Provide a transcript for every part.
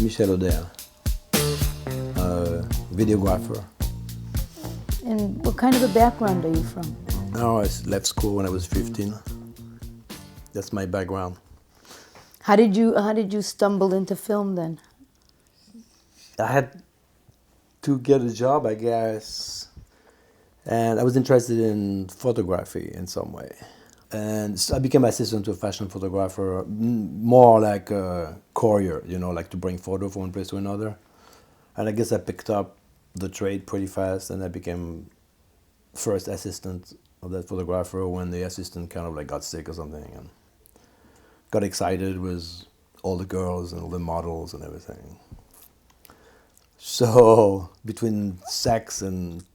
Michel Auder, videographer. And what kind of a background are you from? No, I left school when I was 15. That's my background. How did you stumble into film then? I had to get a job, I guess, and I was interested in photography in some way. And so I became assistant to a fashion photographer, more like a courier, like to bring photo from one place to another. And I guess I picked up the trade pretty fast, and I became first assistant of that photographer when the assistant kind of like got sick or something, and got excited with all the girls and all the models and everything. So between sex and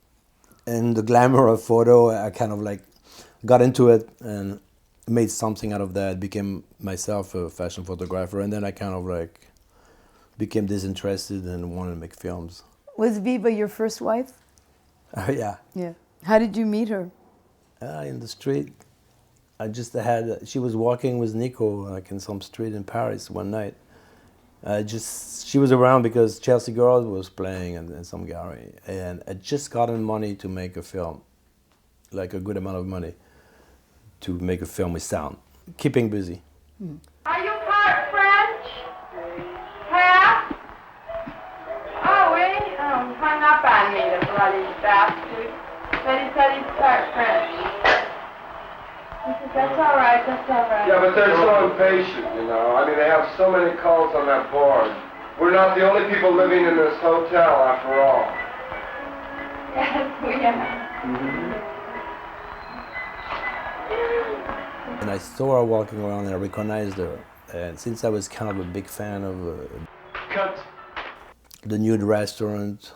the glamour of photo, I kind of like got into it and made something out of that, became myself a fashion photographer, and then I kind of like became disinterested and wanted to make films. Was Viva your first wife? Yeah. Yeah. How did you meet her? In the street. She was walking with Nico like in some street in Paris one night. She was around because Chelsea Girls was playing in some gallery, and I just gotten money to make a film, like a good amount of money to make a film with sound, keeping busy. Are you part French? Half? Oh, he hung up on me, the bloody bastard. But he said he'd start French. I said, that's all right, that's all right. Yeah, but they're so impatient, I mean, they have so many calls on that board. We're not the only people living in this hotel, after all. Yes, we are. And I saw her walking around and I recognized her. And since I was kind of a big fan of the Nude Restaurant,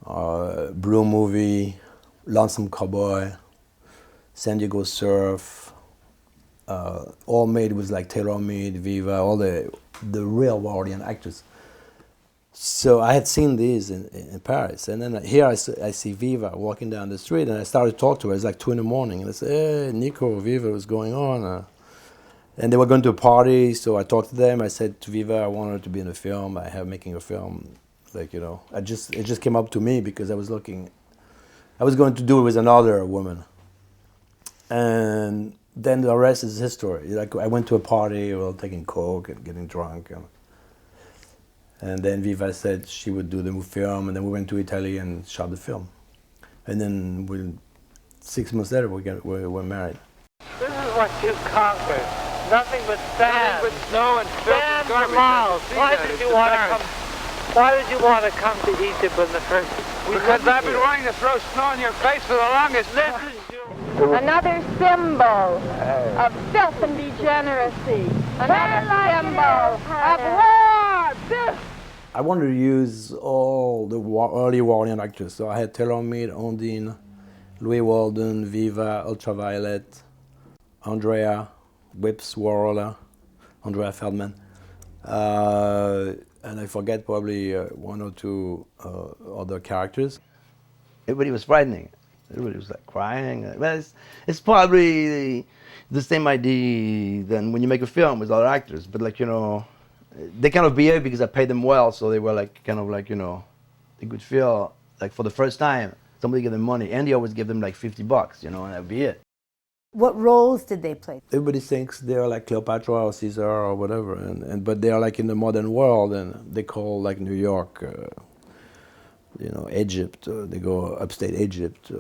Blue Movie, Lonesome Cowboy, San Diego Surf, all made with like tailor-made, Viva, all the real Warrior actors. So I had seen these in Paris, and then here I see Viva walking down the street, and I started to talk to her. It's like 2 a.m, and I said, "Hey, Nico, Viva, what's going on?" And they were going to a party, so I talked to them. I said to Viva, I want her to be in a film. I have making a film, it just came up to me because I was going to do it with another woman. And then the rest is history. Like I went to a party, we were taking coke and getting drunk, and then Viva said she would do the film, and then we went to Italy and shot the film. And then 6 months later, we were married. This is what you conquered. Nothing but sand. Nothing but snow and sand for miles. Why did you want to come to Egypt in the first? Because I've been wanting to throw snow in your face for the longest. Another symbol of filth and degeneracy. Another symbol of war. I wanted to use all the early Warrior actors. So I had tailor-made, Ondine, Louis Walden, Viva, Ultraviolet, Andrea, Whips Warola, Andrea Feldman. And I forget probably 1 or 2 other characters. Everybody was frightening. Everybody was like crying. Well, it's probably the same idea than when you make a film with other actors. But they kind of behave because I paid them well, so they were like they could feel like for the first time somebody gave them money. Andy always gave them like $50, and that'd be it. What roles did they play? Everybody thinks they're like Cleopatra or Caesar or whatever, but they are like in the modern world, and they call like New York, Egypt. They go upstate Egypt.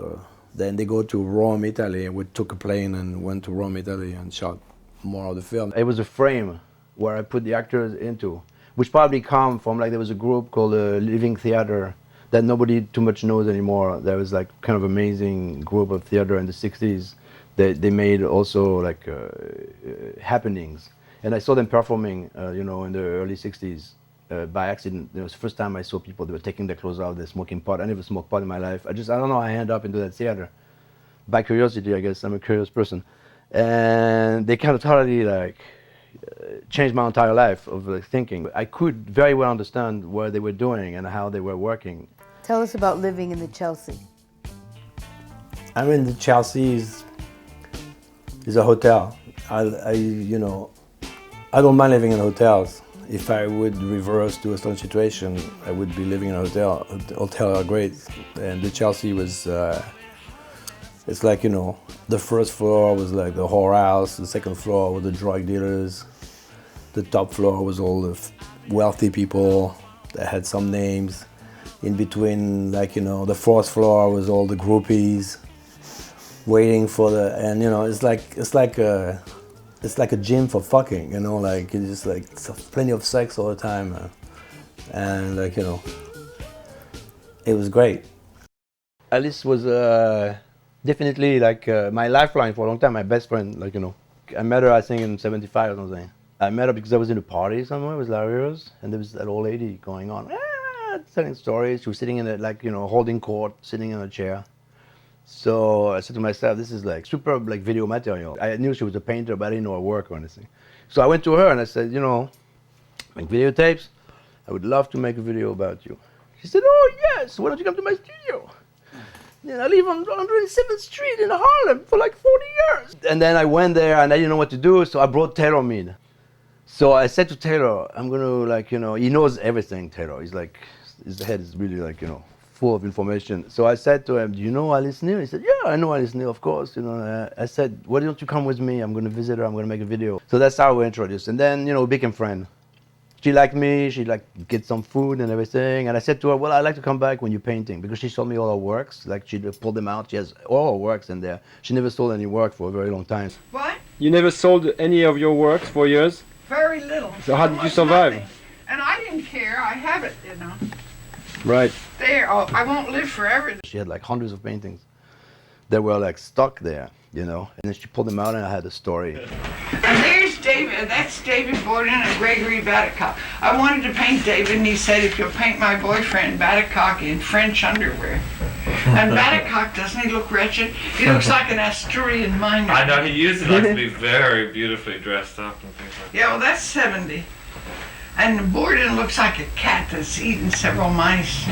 Then they go to Rome, Italy. We took a plane and went to Rome, Italy, and shot more of the film. It was a frame where I put the actors into, which probably come from there was a group called Living Theater that nobody too much knows anymore. There was like kind of amazing group of theater in the 60s. They made also happenings, and I saw them performing, in the early 60s by accident. It was the first time I saw people. They were taking their clothes out, they're smoking pot. I never smoked pot in my life. I don't know. I ended up into that theater by curiosity. I guess I'm a curious person, and they kind of totally changed my entire life of thinking. I could very well understand what they were doing and how they were working. Tell us about living in the Chelsea. I mean, the Chelsea is a hotel. I don't mind living in hotels. if I would reverse to a certain situation, I would be living in a hotel. Hotel are great, and the Chelsea was. It's like, you know, the first floor was like the whorehouse, the second floor was the drug dealers, the top floor was all the wealthy people that had some names. In between, like, you know, the fourth floor was all the groupies waiting for the, and you know, it's like a gym for fucking, you know, like it's just like plenty of sex all the time, and like, you know, it was great. Alice was definitely like my lifeline for a long time, my best friend, like, you know. I met her, I think, in 75 or something. I met her because I was in a party somewhere with Larry's, and there was that old lady going on, telling stories. She was sitting in it, like, you know, holding court, sitting in a chair. So I said to myself, this is like superb, like, video material. I knew she was a painter, but I didn't know her work or anything. So I went to her and I said, you know, make videotapes. I would love to make a video about you. She said, oh yes, why don't you come to my studio? You know, I live on 107th Street in Harlem for like 40 years. And then I went there and I didn't know what to do, so I brought Taylor Mead. So I said to Taylor, I'm gonna, like, you know, he knows everything, Taylor. He's like, his head is really, like, you know, full of information. So I said to him, do you know Alice Neel? He said, yeah, I know Alice Neel, of course. You know, I said, why don't you come with me? I'm gonna visit her, I'm gonna make a video. So that's how we introduced. And then, you know, we became friends. She liked me, she like get some food and everything. And I said to her, well, I'd like to come back when you're painting, because she showed me all her works. Like, she pulled them out, she has all her works in there. She never sold any work for a very long time. What? You never sold any of your works for years? Very little. So how did you Almost survive? nothing. And I didn't care, I have it, you know. Right. There, I won't live forever. She had like hundreds of paintings that were like stuck there, you know. And then she pulled them out and I had a story. And there's David, that's David Borden and Gregory Badcock. I wanted to paint David and he said, if you'll paint my boyfriend Badcock in French underwear. And Badcock, doesn't he look wretched? He looks like an Asturian miner. I know, he usually likes to be very beautifully dressed up and things like that. Yeah, well that's 70. And Borden looks like a cat that's eaten several mice.